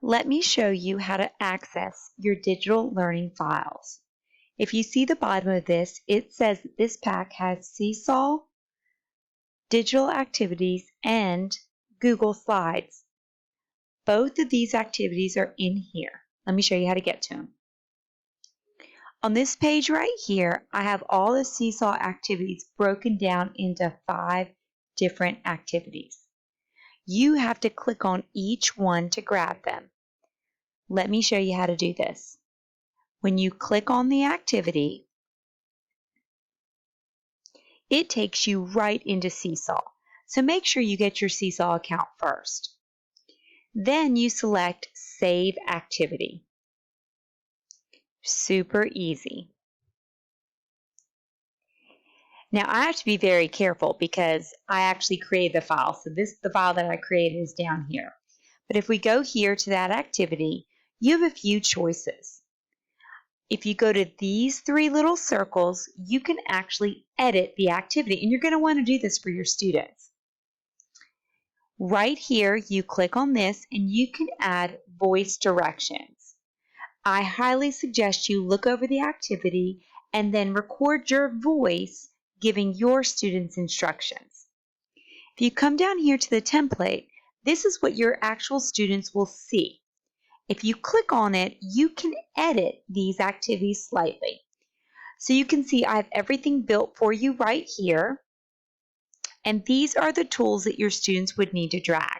Let me show you how to access your digital learning files. If you see the bottom of this, it says that this pack has Seesaw, digital activities, and Google Slides. Both of these activities are in here. Let me show you how to get to them. On this page right here, I have all the Seesaw activities broken down into 5 different activities. You have to click on each one to grab them. Let me show you how to do this. When you click on the activity, it takes you right into Seesaw. So make sure you get your Seesaw account first. Then you select Save Activity. Super easy. Now I have to be very careful because I actually created the file. So the file that I created is down here. But if we go here to that activity, you have a few choices. If you go to these 3 little circles, you can actually edit the activity, and you're going to want to do this for your students. Right here, you click on this and you can add voice directions. I highly suggest you look over the activity and then record your voice giving your students instructions. If you come down here to the template, this is what your actual students will see. If you click on it, you can edit these activities slightly. So you can see I have everything built for you right here. And these are the tools that your students would need to drag.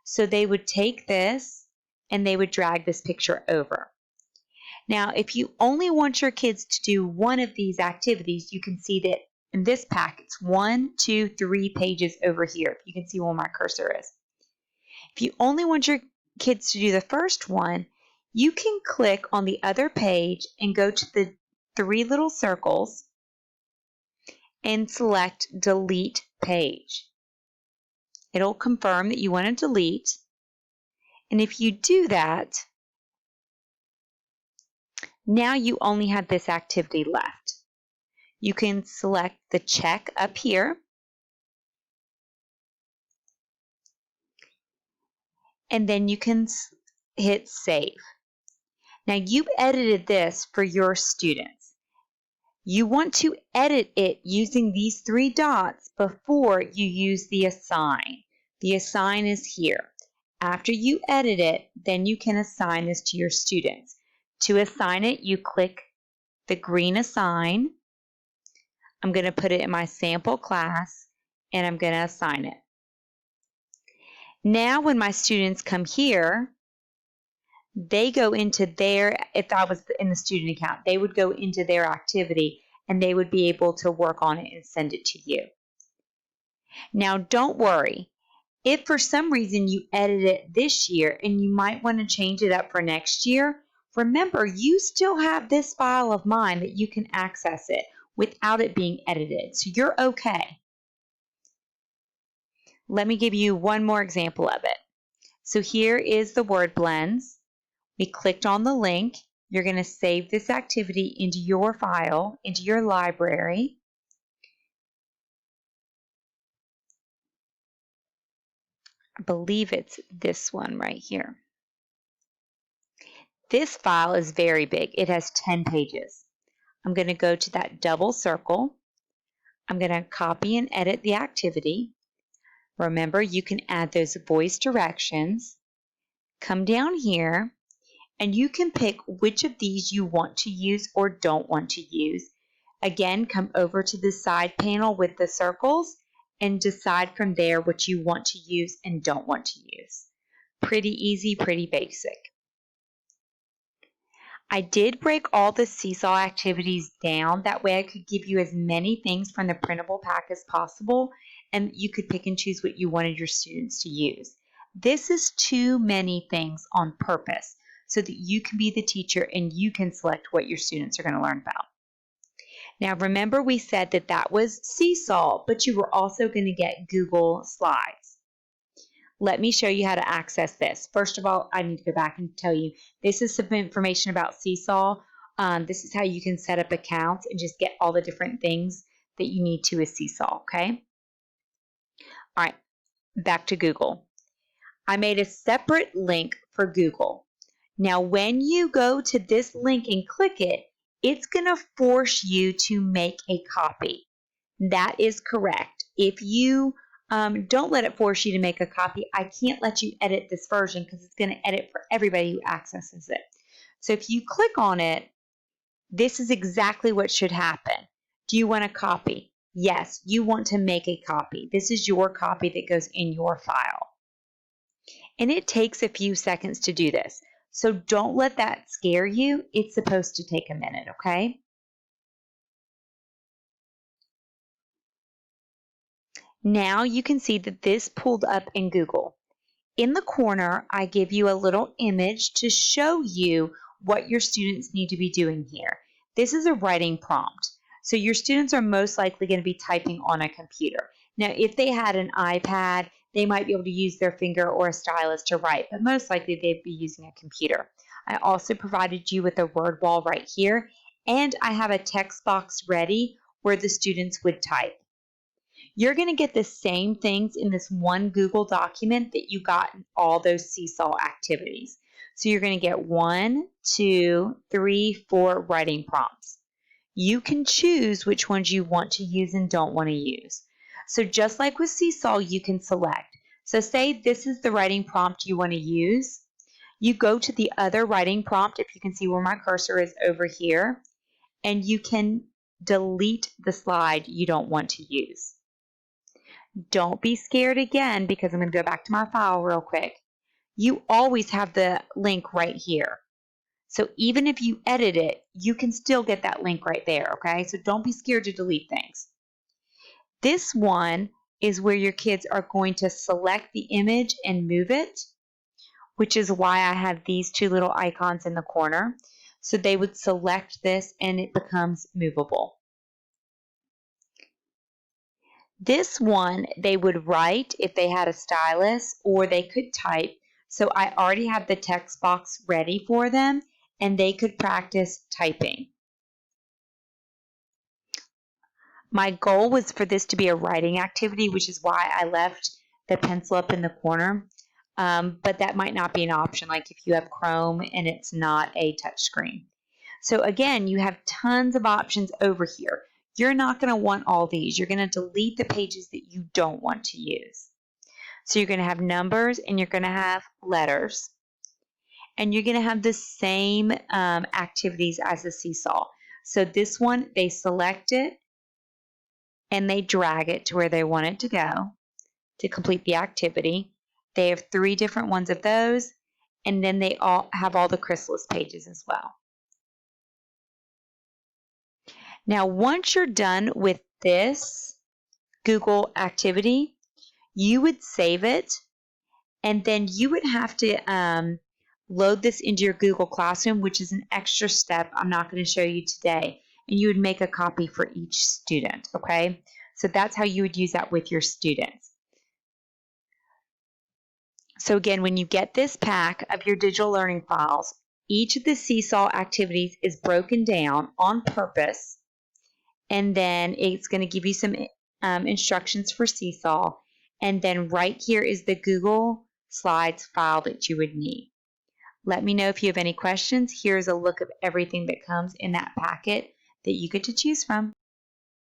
So they would take this and they would drag this picture over. Now, if you only want your kids to do one of these activities, you can see that in this pack, it's 1, 2, 3 pages over here. You can see where my cursor is. If you only want your kids to do the first one, you can click on the other page and go to the 3 little circles and select Delete Page. It'll confirm that you want to delete. And if you do that, now you only have this activity left. You can select the check up here. And then you can hit Save. Now you've edited this for your students. You want to edit it using these 3 dots before you use the Assign. The Assign is here. After you edit it, then you can assign this to your students. To assign it, you click the green Assign. I'm going to put it in my sample class, and I'm going to assign it. Now when my students come here, they go into their, if I was in the student account, they would go into their activity and they would be able to work on it and send it to you. Now don't worry. If for some reason you edit it this year and you might want to change it up for next year, remember you still have this file of mine that you can access it without it being edited. So you're okay. Let me give you one more example of it. So here is the word blends. We clicked on the link. You're going to save this activity into your file, into your library. I believe it's this one right here. This file is very big. It has 10 pages. I'm going to go to that double circle. I'm going to copy and edit the activity. Remember, you can add those voice directions. Come down here, and you can pick which of these you want to use or don't want to use. Again, come over to the side panel with the circles and decide from there what you want to use and don't want to use. Pretty easy, pretty basic. I did break all the Seesaw activities down. That way I could give you as many things from the printable pack as possible, and you could pick and choose what you wanted your students to use. This is too many things on purpose so that you can be the teacher and you can select what your students are going to learn about. Now remember we said that that was Seesaw, but you were also going to get Google Slides. Let me show you how to access this. First of all, I need to go back and tell you, this is some information about Seesaw. This is how you can set up accounts and just get all the different things that you need to with Seesaw, okay? All right, back to Google. I made a separate link for Google. Now, when you go to this link and click it, it's going to force you to make a copy. That is correct. If you don't let it force you to make a copy, I can't let you edit this version because it's going to edit for everybody who accesses it. So if you click on it, this is exactly what should happen. Do you want a copy? Yes, you want to make a copy. This is your copy that goes in your file. And it takes a few seconds to do this. So don't let that scare you. It's supposed to take a minute, okay? Now you can see that this pulled up in Google. In the corner, I give you a little image to show you what your students need to be doing here. This is a writing prompt. So your students are most likely going to be typing on a computer. Now, if they had an iPad, they might be able to use their finger or a stylus to write, but most likely they'd be using a computer. I also provided you with a word wall right here, and I have a text box ready where the students would type. You're going to get the same things in this one Google document that you got in all those Seesaw activities. So you're going to get 1, 2, 3, 4 writing prompts. You can choose which ones you want to use and don't want to use. So just like with Seesaw, you can select. So say this is the writing prompt you want to use. You go to the other writing prompt, if you can see where my cursor is over here, and you can delete the slide you don't want to use. Don't be scared again because I'm going to go back to my file real quick. You always have the link right here. So even if you edit it, you can still get that link right there, okay? So don't be scared to delete things. This one is where your kids are going to select the image and move it, which is why I have these two little icons in the corner. So they would select this and it becomes movable. This one, they would write if they had a stylus, or they could type. So I already have the text box ready for them, and they could practice typing. My goal was for this to be a writing activity, which is why I left the pencil up in the corner. But that might not be an option, like if you have Chrome and it's not a touch screen. So again, you have tons of options over here. You're not going to want all these. You're going to delete the pages that you don't want to use. So you're going to have numbers and you're going to have letters. And you're going to have the same activities as the Seesaw. So this one, they select it and they drag it to where they want it to go to complete the activity. They have 3 different ones of those, and then they all have all the Chrysalis pages as well. Now, once you're done with this Google activity, you would save it, and then you would have to load this into your Google Classroom, which is an extra step I'm not going to show you today, and you would make a copy for each student, okay? So that's how you would use that with your students. So again, when you get this pack of your digital learning files, each of the Seesaw activities is broken down on purpose, and then it's going to give you some instructions for Seesaw, and then right here is the Google Slides file that you would need. Let me know if you have any questions. Here's a look of everything that comes in that packet that you get to choose from.